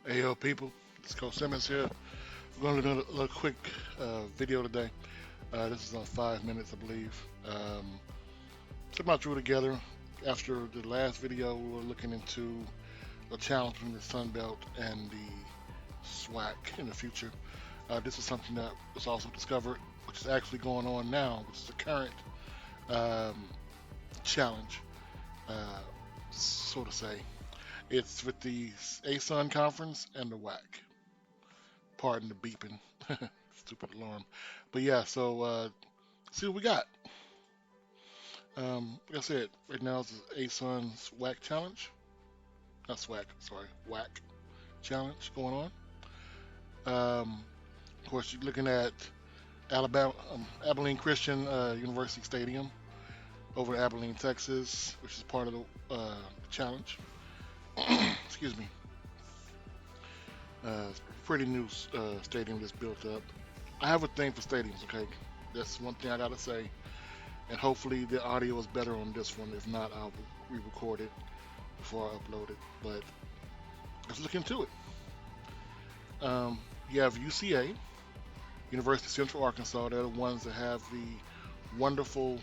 Hey yo, people, it's Coach Simmons here. We're going to do a little quick video today. This is on 5 minutes, I believe. Something I drew together after the last video. We were looking into the challenge between the Sun Belt and the SWAC in the future. This is something that was also discovered, which is actually going on now, which is the current um, challenge, uh, so to say. It's with the ASUN conference and the WAC. Pardon the beeping. Stupid alarm. But yeah, so see what we got. Like I said, right now it's ASUN's WAC challenge. Not SWAC, sorry, WAC challenge going on. Of course, you're looking at Alabama, Abilene Christian University Stadium over in Abilene, Texas, which is part of the challenge. Excuse me. Pretty new stadium that's built up. I have a thing for stadiums, okay? That's one thing I gotta say. And hopefully the audio is better on this one. If not, I'll re-record it before I upload it. But let's look into it. You have UCA, University of Central Arkansas. They're the ones that have the wonderful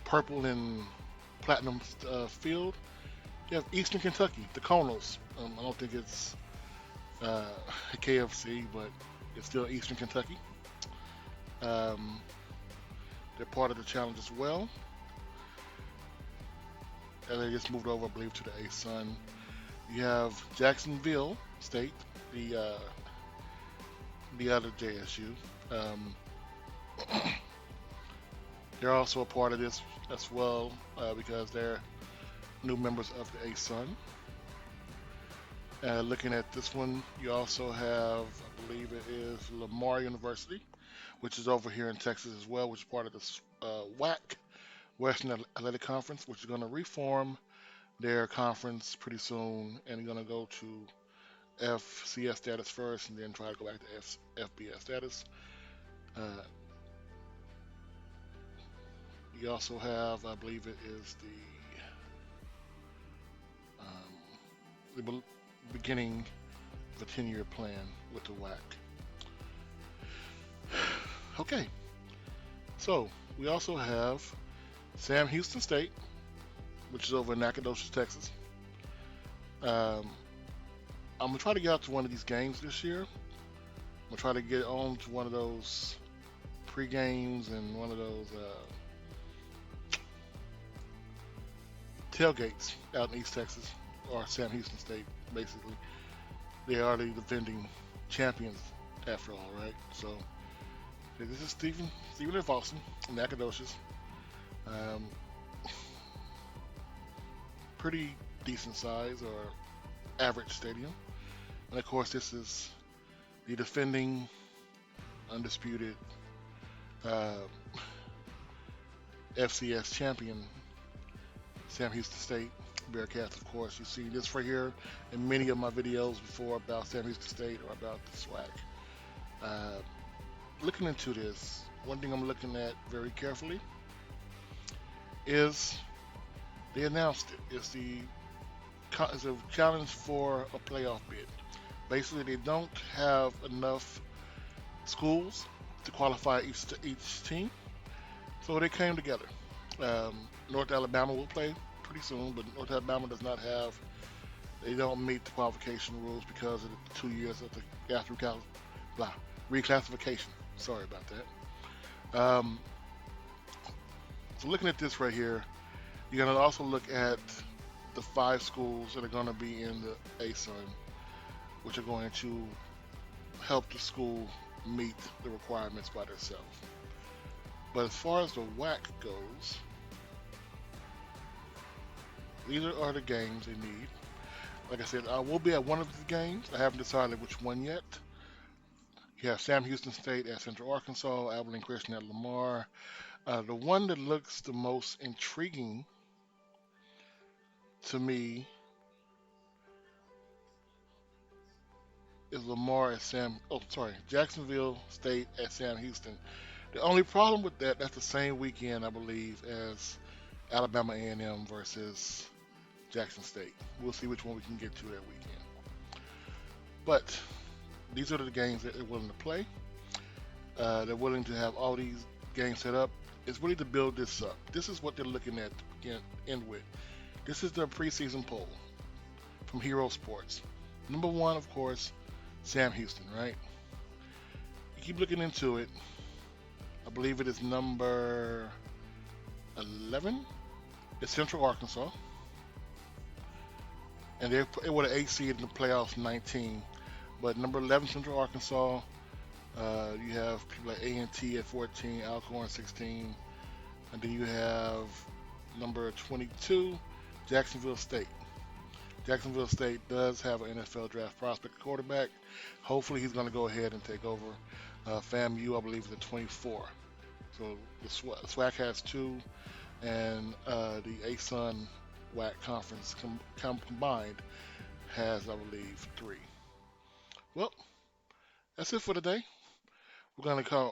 purple and platinum field. You have Eastern Kentucky, the Colonels. I don't think it's uh, KFC, but it's still Eastern Kentucky. Um, they're part of the challenge as well. And they just moved over, I believe, to the ASUN. You have Jacksonville State, the other JSU. Um, they're also a part of this as well because they're new members of the ASUN. Looking at this one, you also have, I believe it is Lamar University, which is over here in Texas as well, which is part of the WAC, Western Athletic Conference, which is going to reform their conference pretty soon and going to go to FCS status first and then try to go back to FBS status. Uh, you also have, I believe it is the beginning of a 10-year plan with the WAC. Okay, so we also have Sam Houston State, which is over in Nacogdoches, Texas. Um, I'm gonna try to get out to one of these games this year. I'm gonna try to get on to one of those pre-games and one of those tailgates out in East Texas or Sam Houston State. Basically, they are the defending champions after all, right? So okay, this is Stephen F. Austin, Nacogdoches. Um, pretty decent size or average stadium. And of course, this is the defending, undisputed uh, FCS champion, Sam Houston State Bearcats. Of course, you see this right here in many of my videos before about Sam Houston State or about the SWAC. Uh, Looking into this, one thing I'm looking at very carefully is they announced it. It's a challenge for a playoff bid. Basically, they don't have enough schools to qualify each team, so they came together. North Alabama will play pretty soon, but North Alabama does not have. They don't meet the qualification rules because of the 2 years of the blah, reclassification. Sorry about that. So looking at this right here, you're going to also look at the 5 schools that are going to be in the ASUN, which are going to help the school meet the requirements by themselves. But as far as the WAC goes, these are the games they need. Like I said, I will be at one of the games. I haven't decided which one yet. You have Sam Houston State at Central Arkansas, Abilene Christian at Lamar. The one that looks the most intriguing to me is Lamar at Jacksonville State at Sam Houston. The only problem with that, that's the same weekend, I believe, as Alabama A&M versus Jackson State. We'll see which one we can get to that weekend. But these are the games that they're willing to play. They're willing to have all these games set up. It's really to build this up. This is what they're looking at to end with. This is their preseason poll from Hero Sports. Number one, of course, Sam Houston, right? You keep looking into it. I believe it is number 11. It's Central Arkansas. And they were the 8 seed in the playoffs 19. But number 11, Central Arkansas. You have people like A&T at 14, Alcorn 16. And then you have number 22, Jacksonville State. Jacksonville State does have an NFL draft prospect quarterback. Hopefully he's going to go ahead and take over. FAMU, I believe, is at 24. So the SWAC has two, and the ASUN-WAC conference combined has, I believe, three. Well, that's it for today. We're going to